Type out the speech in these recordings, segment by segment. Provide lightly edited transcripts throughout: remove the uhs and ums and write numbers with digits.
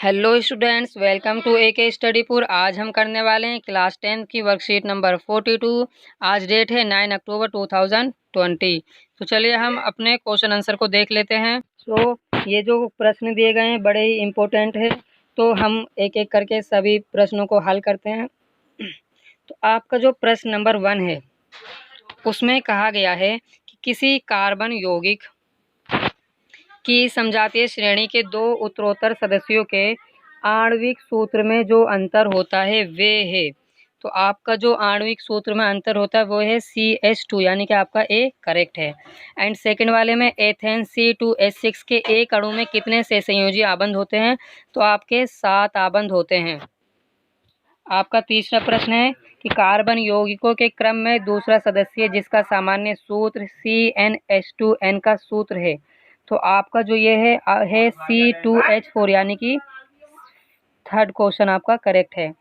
Hello students, welcome to AK Studypur. आज हम करने वाले हैं क्लास 10 की वर्कशीट नंबर 42। आज डेट है 9 अक्टूबर 2020। तो चलिए हम अपने क्वेश्चन आंसर को देख लेते हैं। तो ये जो प्रश्न दिए गए हैं बड़े ही इम्पोर्टेंट है, तो हम एक एक करके सभी प्रश्नों को हल करते हैं। तो आपका जो प्रश्न नंबर 1 है उसमें कहा गया है कि किसी कार्बन यौगिक की समजातीय श्रेणी के दो उत्तरोत्तर सदस्यों के आणविक सूत्र में जो अंतर होता है वे है। तो आपका जो आणविक सूत्र में अंतर होता है वो है CH2, यानी कि आपका ए करेक्ट है। एंड सेकंड वाले में एथेन C2H6 के एक अणु में कितने से संयोजी आबंध होते हैं? तो आपके 7 आबंध होते हैं। आपका तीसरा प्रश्न है कि कार्बन यौगिकों के क्रम में दूसरा सदस्य जिसका सामान्य सूत्र CnH2n का सूत्र है। तो आपका जो ये है C2H4, यानी कि थर्ड क्वेश्चन आपका करेक्ट है।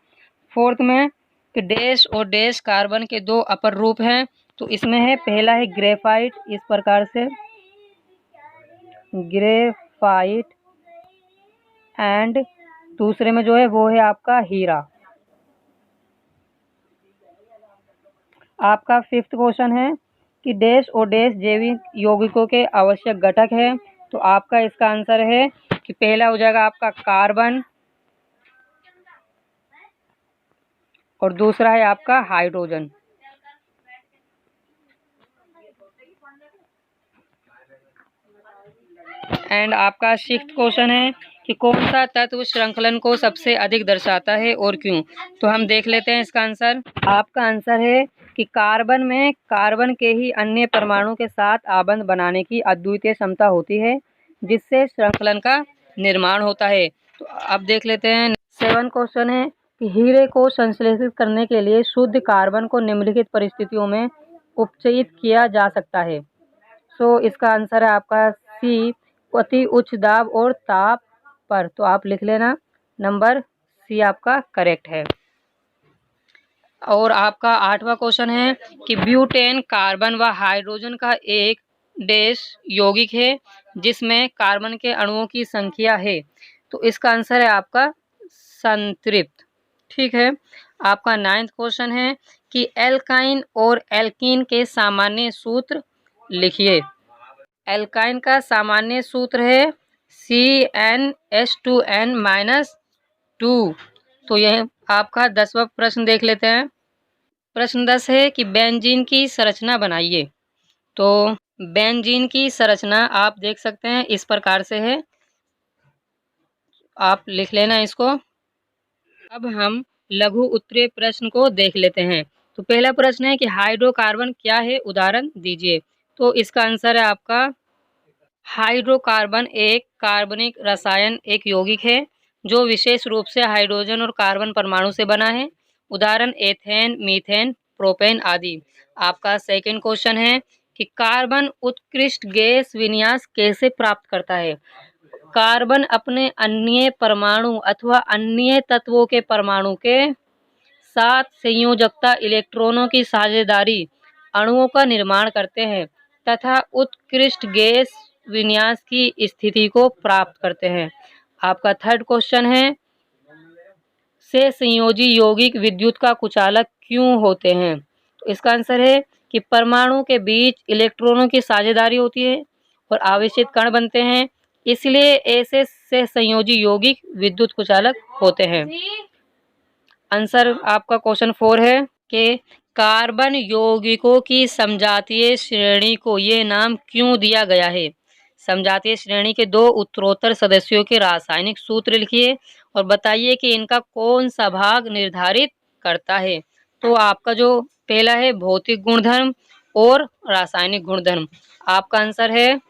फोर्थ में कि डैश और डैश कार्बन के दो अपर रूप हैं। तो इसमें है पहला है ग्रेफाइट, इस प्रकार से ग्रेफाइट, एंड दूसरे में जो है वो है आपका हीरा। आपका फिफ्थ क्वेश्चन है कि डैश और डैश जैविक यौगिकों के आवश्यक घटक है। तो आपका इसका आंसर है कि पहला हो जाएगा आपका कार्बन और दूसरा है आपका हाइड्रोजन। एंड आपका सिक्स्थ क्वेश्चन है कि कौन सा तत्व श्रृंखलन को सबसे अधिक दर्शाता है और क्यों? तो हम देख लेते हैं इसका आंसर। आपका आंसर है कि कार्बन में कार्बन के ही अन्य परमाणु के साथ आबंध बनाने की अद्वितीय क्षमता होती है, जिससे श्रृंखलन का निर्माण होता है। तो अब देख लेते हैं। 7 क्वेश्चन है कि हीरे को संश्लेषित करने के लिए शुद्ध कार्बन को निम्नलिखित परिस्थितियों में उपचयित किया जा सकता है। सो इसका आंसर है आपका सी, अति उच्च दाब और ताप पर। तो आप लिख लेना, नंबर सी आपका करेक्ट है। और आपका 8वां क्वेश्चन है कि ब्यूटेन कार्बन व हाइड्रोजन का एक डैश यौगिक है जिसमें कार्बन के अणुओं की संख्या है। तो इसका आंसर है आपका संतृप्त। ठीक है। आपका 9th क्वेश्चन है कि एल्काइन और एल्कीन के सामान्य सूत्र लिखिए। एल्काइन का सामान्य सूत्र है CnH2n-2। तो यह आपका 10वां प्रश्न देख लेते हैं। प्रश्न 10 है कि बेंजीन की संरचना बनाइए। तो बेंजीन की संरचना आप देख सकते हैं इस प्रकार से है, आप लिख लेना इसको। अब हम लघु उत्तरीय प्रश्न को देख लेते हैं। तो पहला प्रश्न है कि हाइड्रोकार्बन क्या है, उदाहरण दीजिए। तो इसका आंसर है आपका हाइड्रोकार्बन एक कार्बनिक रसायन, एक यौगिक है जो विशेष रूप से हाइड्रोजन और कार्बन परमाणु से बना है। उदाहरण एथेन, मीथेन, प्रोपेन आदि। आपका सेकंड क्वेश्चन है कि कार्बन उत्कृष्ट गैस विन्यास कैसे प्राप्त करता है? कार्बन अपने अन्य परमाणु अथवा अन्य तत्वों के परमाणु के साथ संयोजकता इलेक्ट्रॉनों की साझेदारी अणुओं का निर्माण करते हैं तथा उत्कृष्ट गैस विन्यास की स्थिति को प्राप्त करते हैं। आपका थर्ड क्वेश्चन है से संयोजी यौगिक विद्युत का कुचालक क्यों होते हैं? तो इसका आंसर है कि परमाणु के बीच इलेक्ट्रॉनों की साझेदारी होती है और आवेशित कण बनते हैं, इसलिए ऐसे से संयोजी यौगिक विद्युत कुचालक होते हैं। आंसर आपका क्वेश्चन 4 है कि कार्बन यौगिकों की समजातीय श्रेणी को ये नाम क्यों दिया गया है? समजातीय श्रेणी के दो उत्तरोत्तर सदस्यों के रासायनिक सूत्र लिखिए और बताइए कि इनका कौन सा भाग निर्धारित करता है। तो आपका जो पहला है भौतिक गुणधर्म और रासायनिक गुणधर्म। आपका आंसर है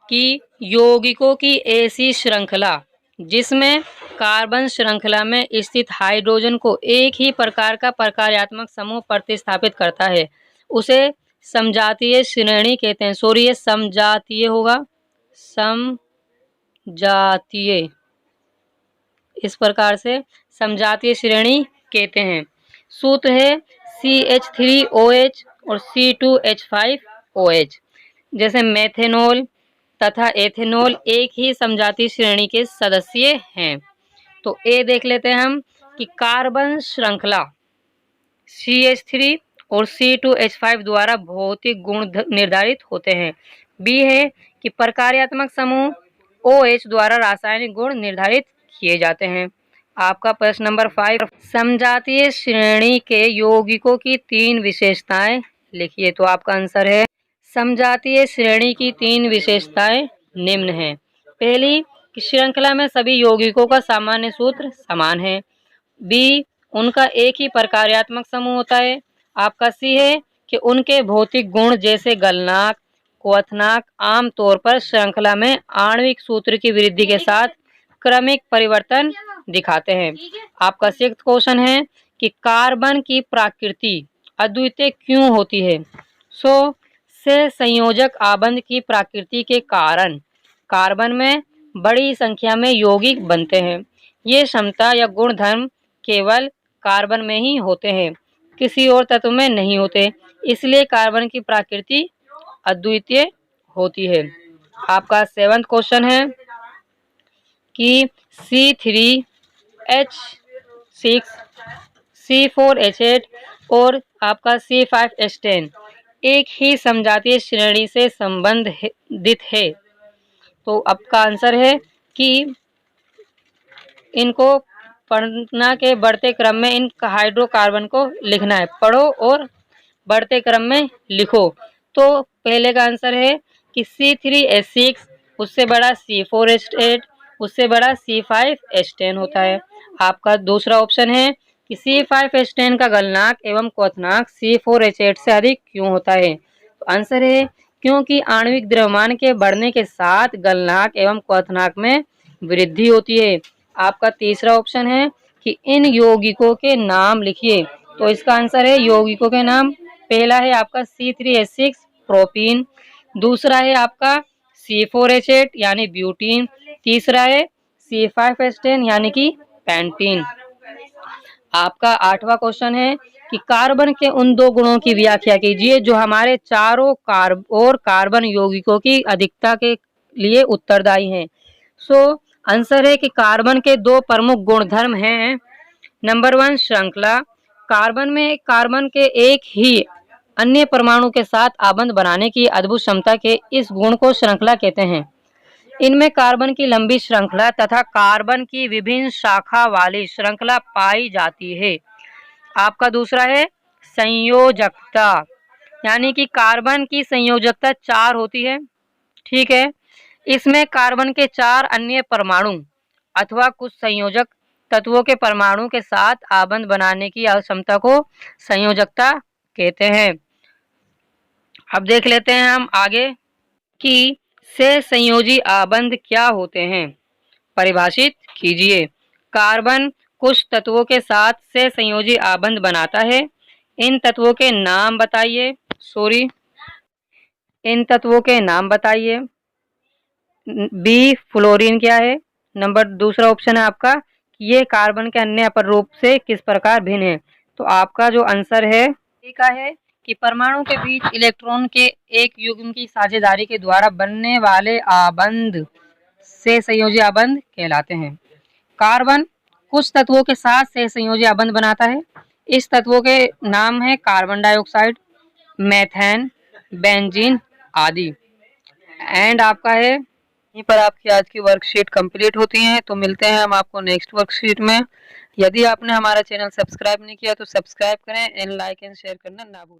कि यौगिकों की ऐसी श्रृंखला जिसमें कार्बन श्रृंखला में स्थित हाइड्रोजन को एक ही प्रकार का प्रकार्यात्मक समूह प्रतिस्थापित करता है उसे समजातीय श्रेणी कहते हैं। सॉरी, ये समजातीय होगा, समजातीय, इस प्रकार से समजातीय श्रेणी कहते हैं। सूत्र है CH3OH और C2H5OH। जैसे मेथेनॉल, तथा एथेनॉल एक ही समजातीय श्रेणी के सदस्य हैं। तो ए देख लेते हैं हम कि कार्बन श्रृंखला CH3 और C2H5 द्वारा भौतिक गुण निर्धारित होते हैं। बी है कि प्रकार्यात्मक समूह OH द्वारा रासायनिक गुण निर्धारित किए जाते हैं। आपका प्रश्न नंबर 5, समजातीय श्रेणी के यौगिकों की 3 विशेषताएं लिखिए। तो आपका आंसर है समजातीय श्रेणी की 3 विशेषताएं निम्न हैं। पहली कि श्रृंखला में सभी यौगिकों का सामान्य सूत्र समान है। बी, उनका एक ही प्रकार्यात्मक समूह होता है। आपका सी है कि उनके भौतिक गुण जैसे गलनांक, क्वथनांक आमतौर पर श्रृंखला में आणविक सूत्र की वृद्धि के साथ क्रमिक परिवर्तन दिखाते हैं। आपका 6th क्वेश्चन है कि कार्बन की प्रकृति अद्वितीय क्यों होती है। से संयोजक आबंध की प्रकृति के कारण कार्बन में बड़ी संख्या में यौगिक बनते हैं। ये क्षमता या गुणधर्म केवल कार्बन में ही होते हैं, किसी और तत्व में नहीं होते, इसलिए कार्बन की प्रकृति अद्वितीय होती है। आपका 7th क्वेश्चन है कि C3H6, C4H8 और आपका C5H10 एक ही समजातीय श्रेणी से संबंधित है। तो आपका आंसर है कि इनको पढ़ना के बढ़ते क्रम में इन हाइड्रोकार्बन को लिखना है। पढ़ो और बढ़ते क्रम में लिखो। तो पहले का आंसर है कि C3H6 उससे बड़ा C4H8 उससे बड़ा C5H10 होता है। आपका दूसरा ऑप्शन है कि C5H10 का गलनांक एवं क्वथनांक C4H8 से अधिक क्यों होता है। तो आंसर है क्योंकि आणविक द्रव्यमान के बढ़ने के साथ गलनांक एवं क्वथनांक में वृद्धि होती है। आपका तीसरा ऑप्शन है कि इन यौगिकों के नाम लिखिए। तो इसका आंसर है यौगिकों के नाम। पहला है आपका C3H6 प्रोपीन, दूसरा है आपका C4H8 यानी ब्यूटीन, तीसरा है C5H10 यानी कि पेंटीन। आपका 8वां क्वेश्चन है कि कार्बन के उन 2 गुणों की व्याख्या कीजिए जो हमारे चारों कार्बन यौगिकों की अधिकता के लिए उत्तरदायी हैं। आंसर है कि कार्बन के 2 प्रमुख गुणधर्म हैं। नंबर 1 श्रृंखला, कार्बन में कार्बन के एक ही अन्य परमाणु के साथ आबंध बनाने की अद्भुत क्षमता के इस गुण को श्रृंखला कहते हैं। इनमें कार्बन की लंबी श्रृंखला तथा कार्बन की विभिन्न शाखा वाली श्रृंखला पाई जाती है। आपका दूसरा है संयोजकता, यानी कि कार्बन की संयोजकता 4 होती है। ठीक है, इसमें कार्बन के 4 अन्य परमाणु अथवा कुछ संयोजक तत्वों के परमाणु के साथ आबंध बनाने की क्षमता को संयोजकता कहते हैं। अब देख लेते हैं हम आगे कि से संयोजी आबंध क्या होते हैं। परिभाषित कीजिए। कार्बन कुछ तत्वों के साथ से संयोजी आबंध बनाता है। इन तत्वों के नाम बताइए। इन तत्वों के नाम बताइए। बी, फ्लोरीन क्या है। दूसरा ऑप्शन है आपका कि ये कार्बन के अन्य अपर रूप से किस प्रकार भिन्न है। तो आपका जो आंसर है ए का है कि परमाणु के बीच इलेक्ट्रॉन के एक युग्म की साझेदारी के द्वारा बनने वाले आबंध से संयोजी आबंध कहलाते हैं। कार्बन कुछ तत्वों के साथ से संयोजी आबंध बनाता है। इस तत्वों के नाम है कार्बन डाइऑक्साइड, मेथेन, बेंजीन आदि। एंड आपका है यहीं पर आपकी आज की वर्कशीट कंप्लीट होती है। तो मिलते हैं हम आपको नेक्स्ट वर्कशीट में। यदि आपने हमारा चैनल सब्सक्राइब नहीं किया तो सब्सक्राइब करें एंड लाइक एंड शेयर करना ना भूलें।